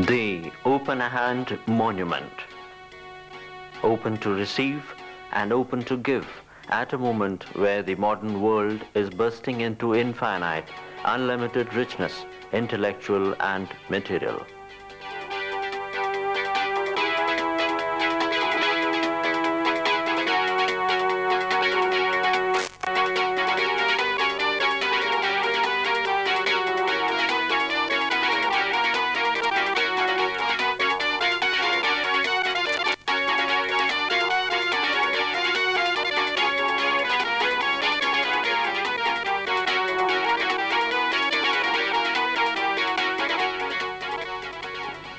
The Open Hand Monument, open to receive and open to give at a moment where the modern world is bursting into infinite, unlimited richness, intellectual and material.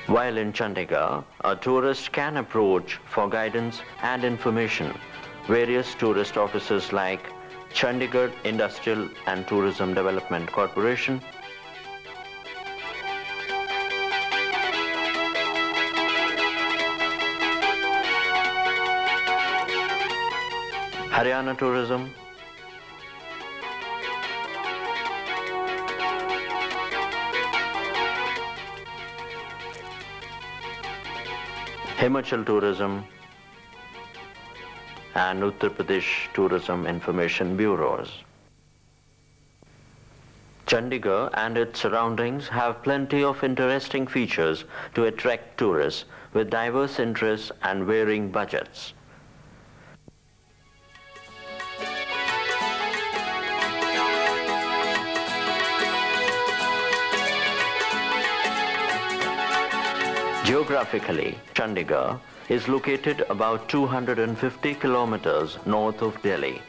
While in Chandigarh, a tourist can approach for guidance and information various tourist offices like Chandigarh Industrial and Tourism Development Corporation, Haryana Tourism, Himachal Tourism and Uttar Pradesh Tourism Information Bureaus. Chandigarh and its surroundings have plenty of interesting features to attract tourists with diverse interests and varying budgets. Geographically, Chandigarh is located about 250 kilometers north of Delhi.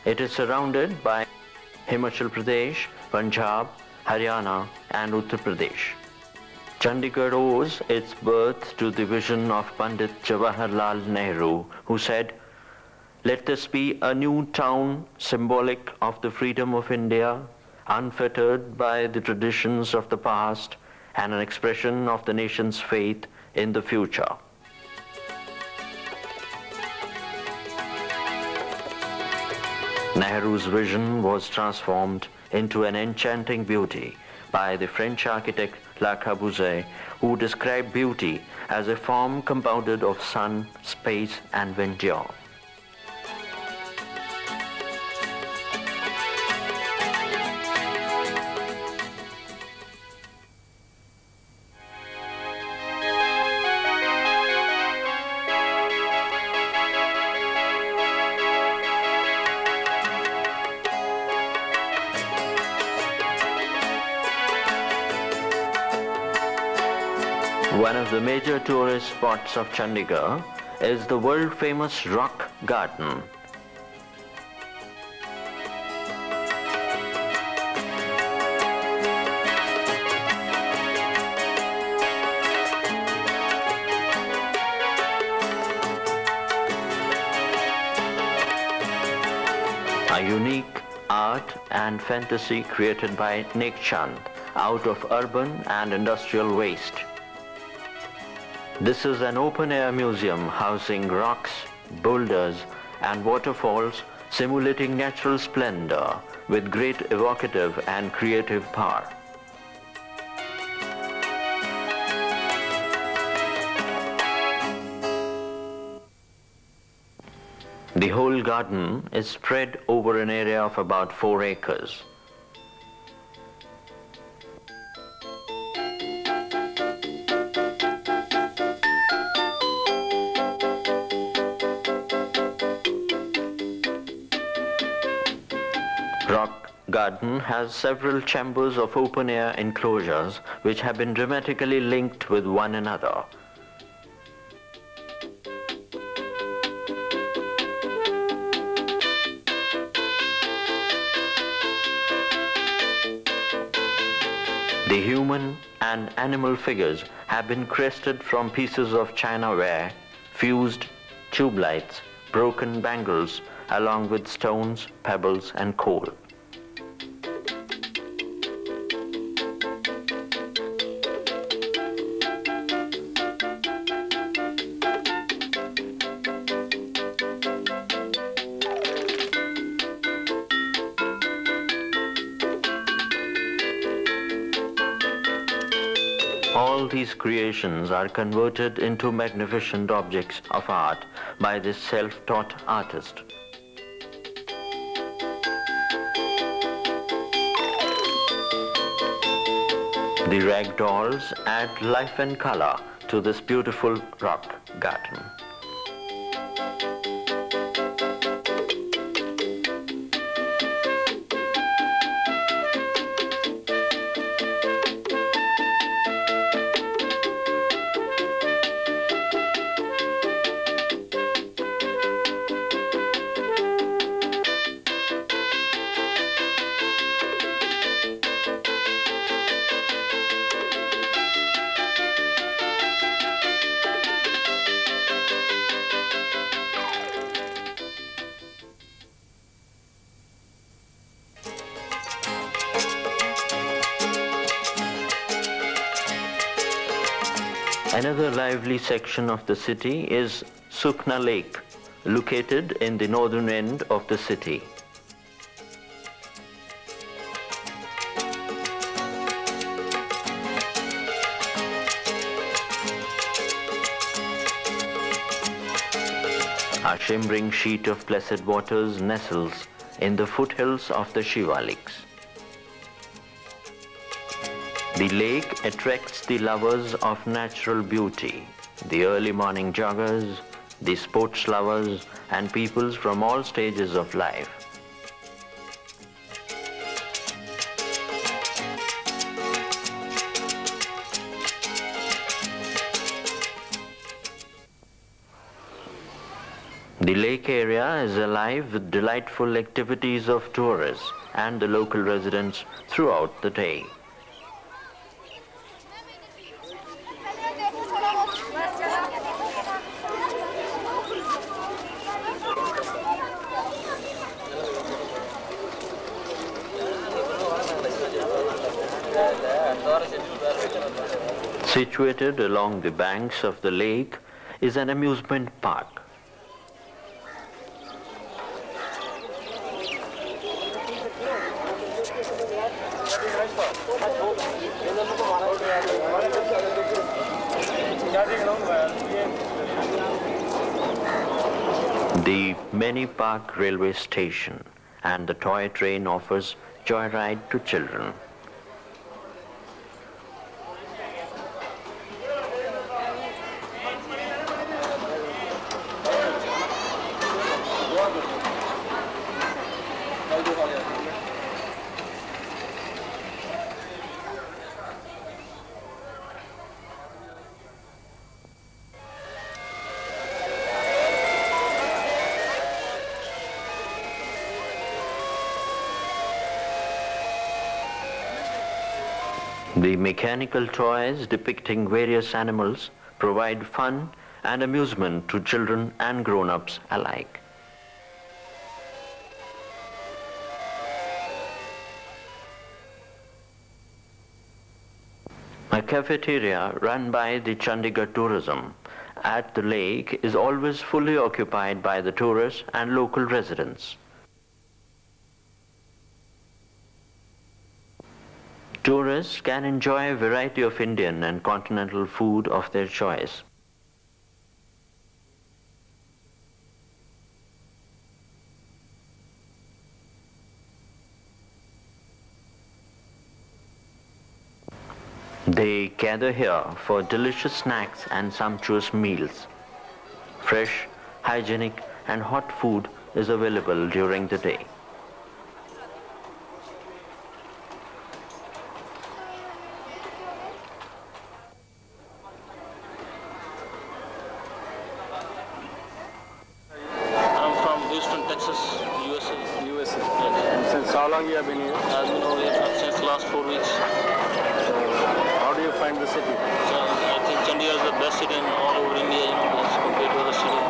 It is surrounded by Himachal Pradesh, Punjab, Haryana and Uttar Pradesh. Chandigarh owes its birth to the vision of Pandit Jawaharlal Nehru, who said, "Let this be a new town symbolic of the freedom of India, unfettered by the traditions of the past, and an expression of the nation's faith in the future." Nehru's vision was transformed into an enchanting beauty by the French architect Le Corbusier, who described beauty as a form compounded of sun, space, and verdure. One of the major tourist spots of Chandigarh is the world-famous Rock Garden. A unique art and fantasy created by Nick Chand out of urban and industrial waste. This is an open-air museum housing rocks, boulders and waterfalls simulating natural splendor with great evocative and creative power. The whole garden is spread over an area of about 4 acres. Rock Garden has several chambers of open-air enclosures which have been dramatically linked with one another. The human and animal figures have been crested from pieces of chinaware, fused tube lights, broken bangles, along with stones, pebbles, and coal. All these creations are converted into magnificent objects of art by this self-taught artist. The rag dolls add life and color to this beautiful rock garden. Another lively section of the city is Sukna Lake, located in the northern end of the city. A shimmering sheet of placid waters nestles in the foothills of the Shivaliks. The lake attracts the lovers of natural beauty, the early morning joggers, the sports lovers, and peoples from all stages of life. The lake area is alive with delightful activities of tourists and the local residents throughout the day. Situated along the banks of the lake is an amusement park. The Mini Park railway station and the toy train offers joyride to children. The mechanical toys depicting various animals provide fun and amusement to children and grown-ups alike. A cafeteria run by the Chandigarh Tourism at the lake is always fully occupied by the tourists and local residents. Tourists can enjoy a variety of Indian and continental food of their choice. They gather here for delicious snacks and sumptuous meals. Fresh, hygienic and hot food is available during the day. I'm from Houston, Texas, USA. USA. Yes. And since how long you have been here? I've been over here since the last 4 weeks. How do you find the city? So I think Chandigarh is the best city in all over India, as compared to other cities.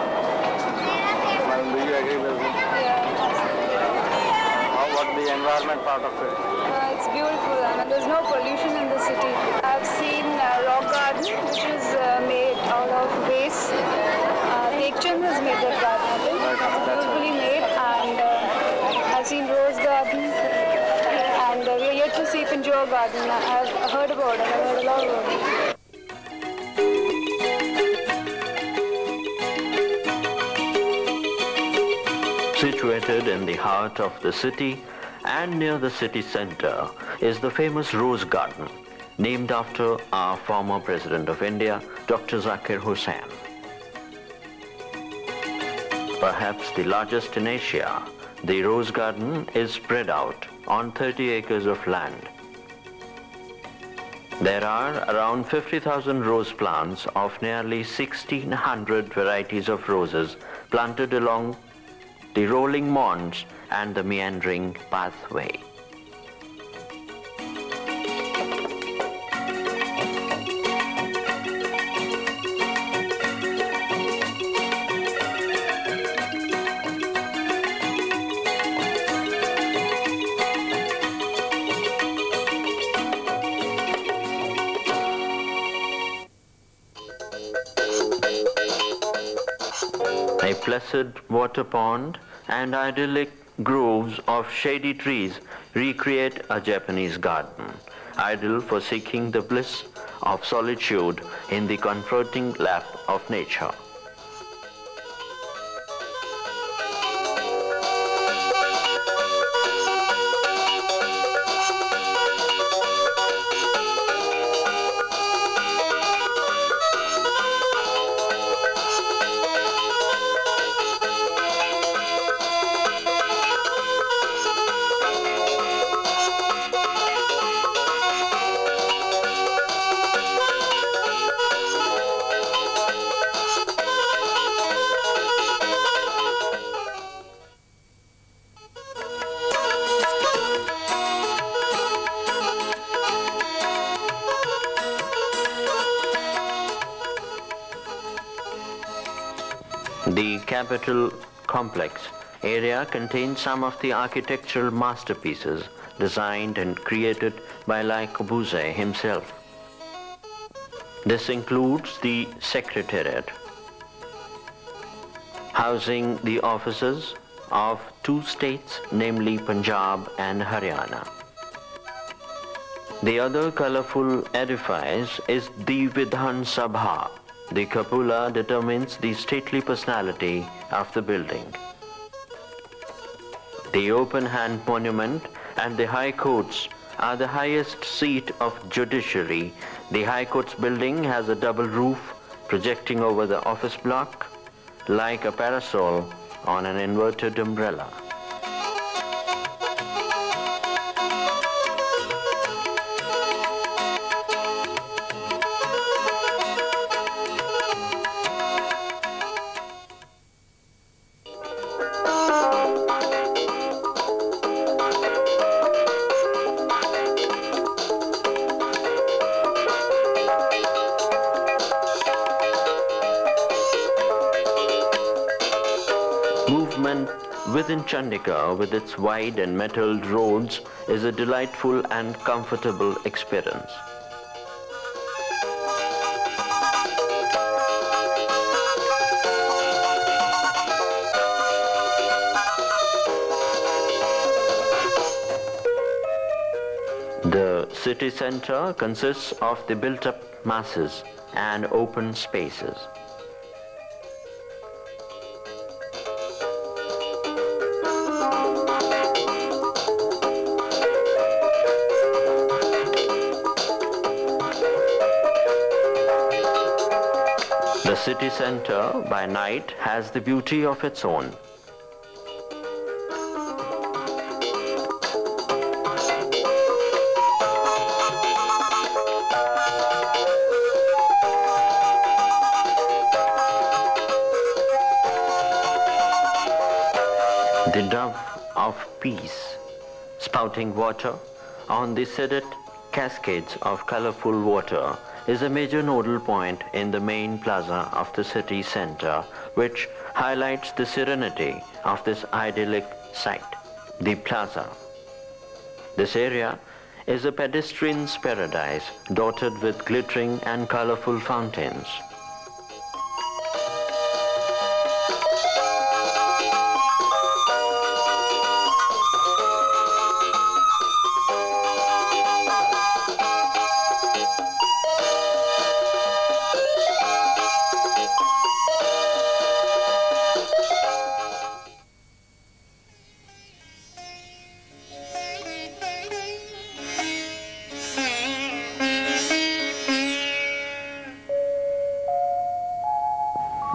Well, do you agree with me? How about the environment part of it? It's beautiful and there's no pollution in the city. I've seen rock garden which is made out of waste. Tekchand has made that garden. I think it's beautifully made, and I've seen rose garden, and we are yet to see Pinjore garden. I've heard about it. I've heard a lot about it. Situated in the heart of the city and near the city center is the famous Rose Garden, named after our former President of India, Dr. Zakir Hussain. Perhaps the largest in Asia, the Rose Garden is spread out on 30 acres of land. There are around 50,000 rose plants of nearly 1,600 varieties of roses planted along the rolling mounds and the meandering pathway. A placid water pond and idyllic groves of shady trees recreate a Japanese garden, ideal for seeking the bliss of solitude in the comforting lap of nature. The Capitol complex area contains some of the architectural masterpieces designed and created by Le Corbusier himself. This includes the Secretariat, housing the offices of two states, namely Punjab and Haryana. The other colorful edifice is the Vidhan Sabha. The cupola determines the stately personality of the building. The open hand monument and the High Courts are the highest seat of judiciary. The High Courts building has a double roof projecting over the office block like a parasol on an inverted umbrella. Movement within Chandigarh with its wide and metalled roads is a delightful and comfortable experience. The city center consists of the built-up masses and open spaces. city center by night has the beauty of its own. The dove of peace, spouting water on the sedate cascades of colorful water, is a major nodal point in the main plaza of the city center, which highlights the serenity of this idyllic site, the plaza. This area is a pedestrian's paradise dotted with glittering and colorful fountains.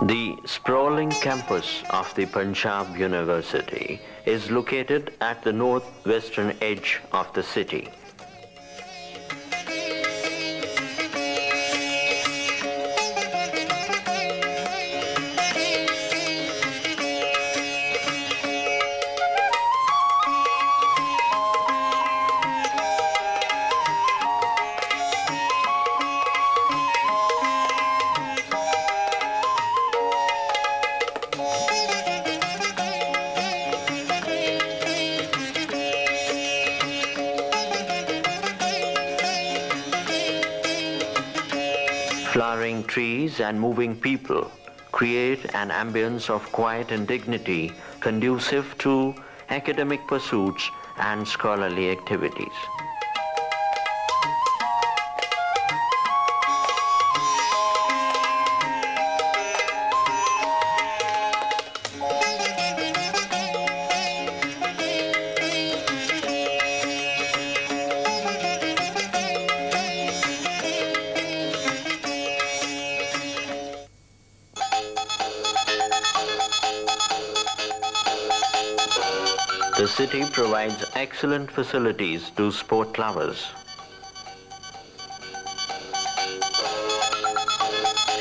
The sprawling campus of the Punjab University is located at the northwestern edge of the city. Flowering trees and moving people create an ambience of quiet and dignity conducive to academic pursuits and scholarly activities. The city provides excellent facilities to sport lovers.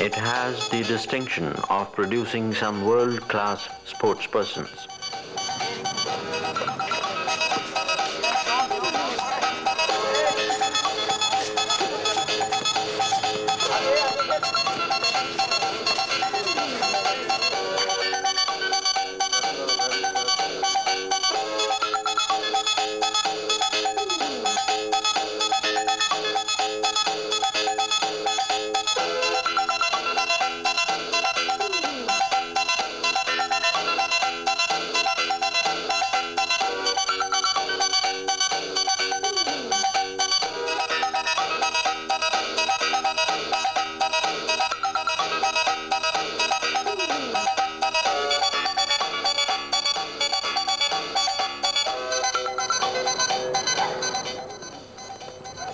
It has the distinction of producing some world-class sportspersons.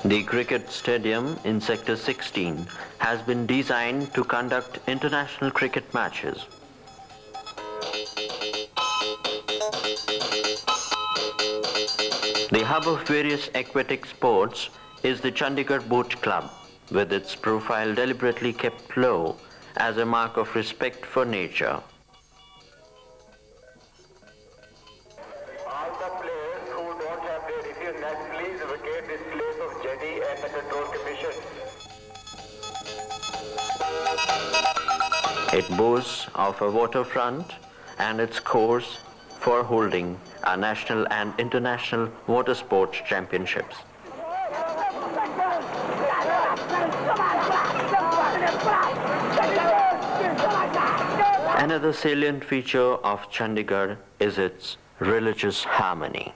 The cricket stadium in Sector 16 has been designed to conduct international cricket matches. The hub of various aquatic sports is the Chandigarh Boat Club, with its profile deliberately kept low as a mark of respect for nature. All the players who don't have their review net, please vacate this place of jetty and the control commission. It boasts of a waterfront and its course for holding our national and international water sports championships. Another salient feature of Chandigarh is its religious harmony.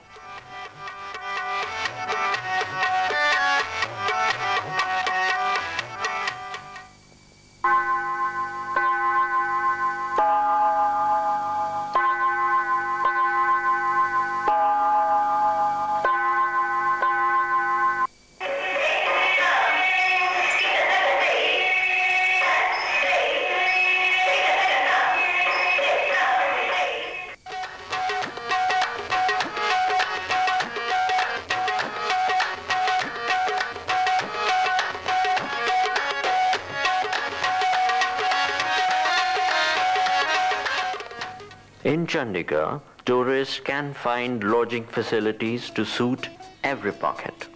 In Chandigarh, tourists can find lodging facilities to suit every pocket.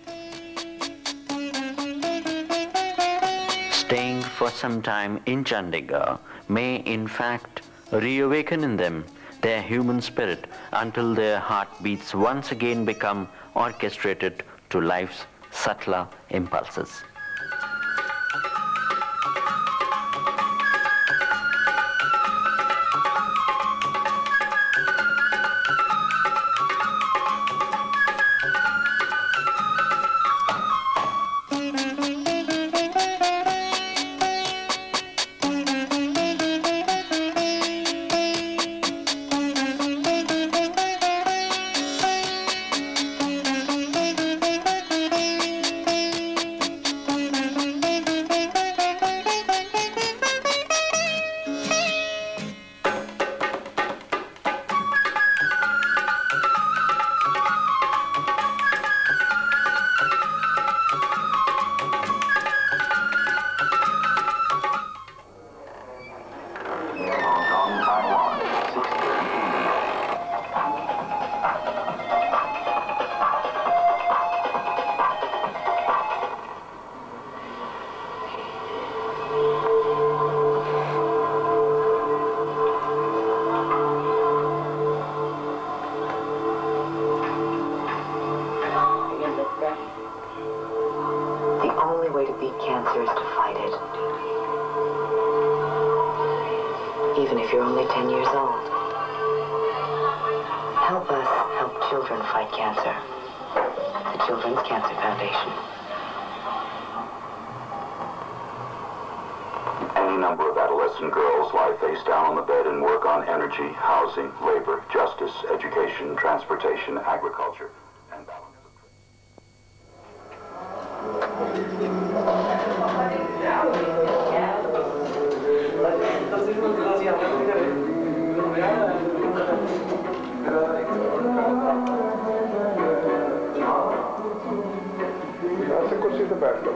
Staying for some time in Chandigarh may in fact reawaken in them their human spirit until their heartbeats once again become orchestrated to life's subtler impulses. Cancer is to fight it. Even if you're only 10 years old. Help us help children fight cancer. The Children's Cancer Foundation. Any number of adolescent girls lie face down on the bed and work on energy, housing, labor, justice, education, transportation, agriculture, and balance. कुर्सी पे बैठ लो।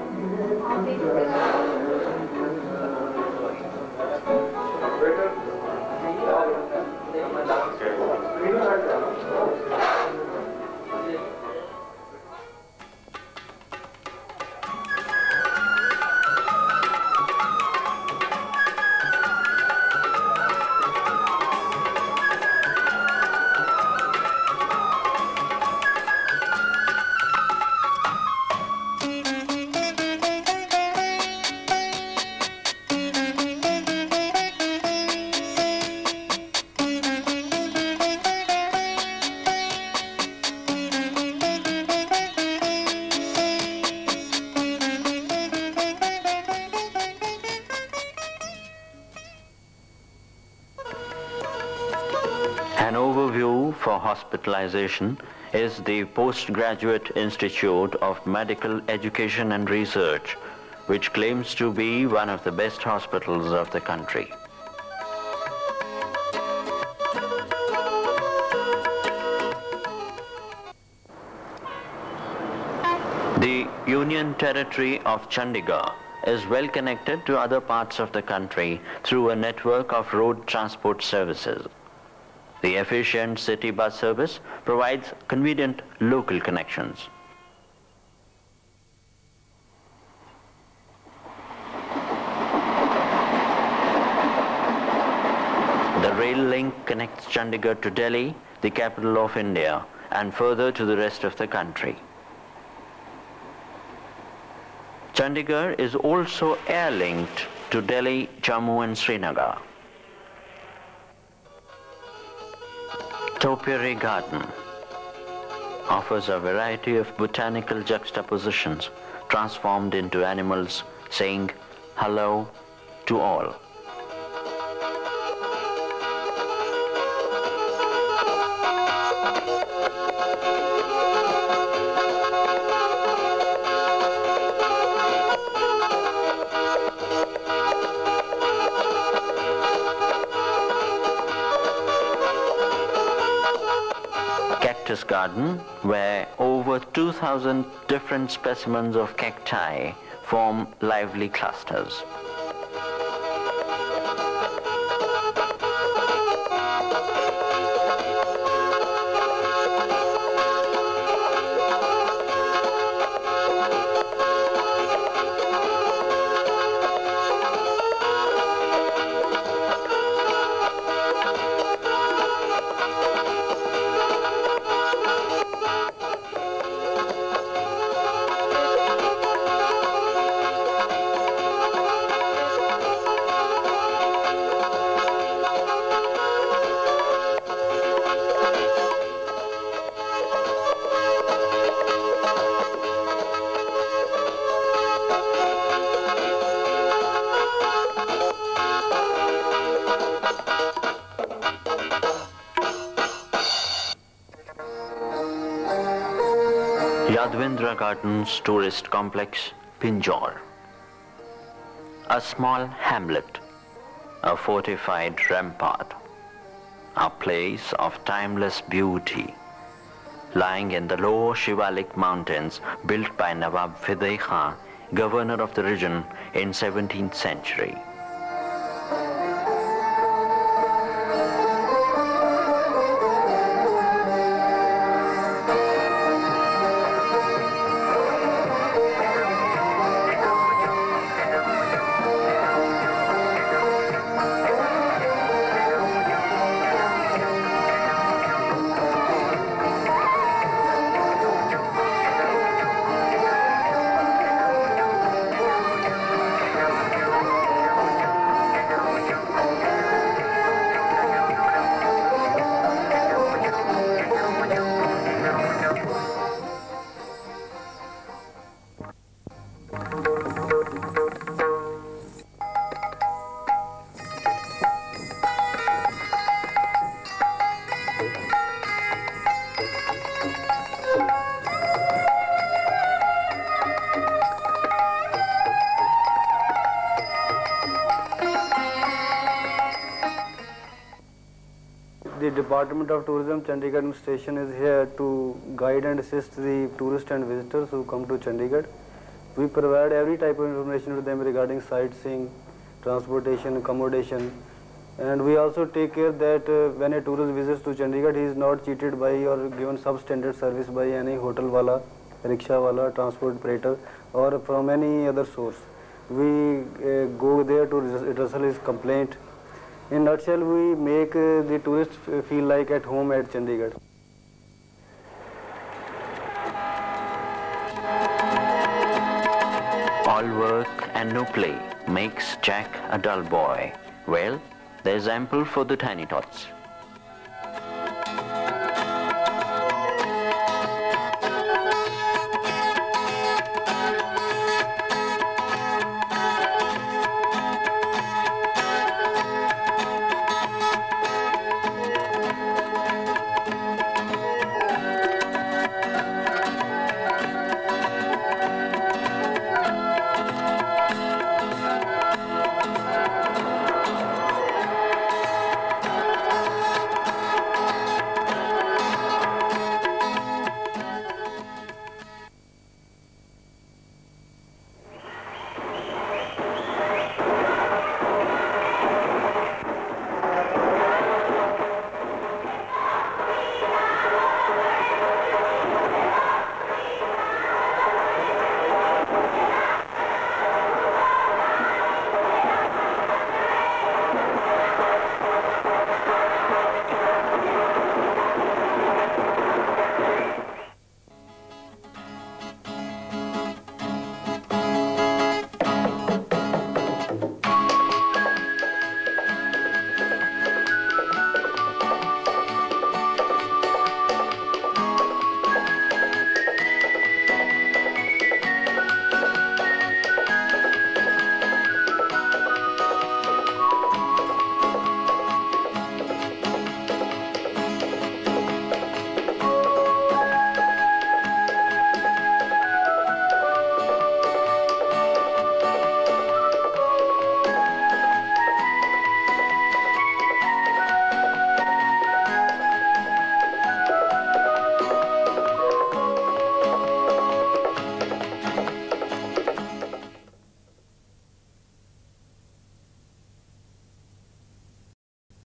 An overview for hospitalization is the Postgraduate Institute of Medical Education and Research, which claims to be one of the best hospitals of the country. The Union Territory of Chandigarh is well connected to other parts of the country through a network of road transport services. The efficient city bus service provides convenient local connections. The rail link connects Chandigarh to Delhi, the capital of India, and further to the rest of the country. Chandigarh is also air-linked to Delhi, Jammu and Srinagar. Topiary Garden offers a variety of botanical juxtapositions transformed into animals saying hello to all. Cactus Garden, where over 2,000 different specimens of cacti form lively clusters. Yadvindra Gardens Tourist Complex, Pinjore. A small hamlet, a fortified rampart, a place of timeless beauty, lying in the low Shivalik mountains built by Nawab Fidai Khan, governor of the region in 17th century. The Department of Tourism, Chandigarh Administration is here to guide and assist the tourists and visitors who come to Chandigarh. We provide every type of information to them regarding sightseeing, transportation, accommodation, and we also take care that when a tourist visits to Chandigarh, he is not cheated by or given substandard service by any hotel wala, rickshaw wala, transport operator, or from any other source. We go there to address his complaint. In a nutshell, we make the tourists feel like at home at Chandigarh. All work and no play makes Jack a dull boy. Well, there's ample for the tiny tots.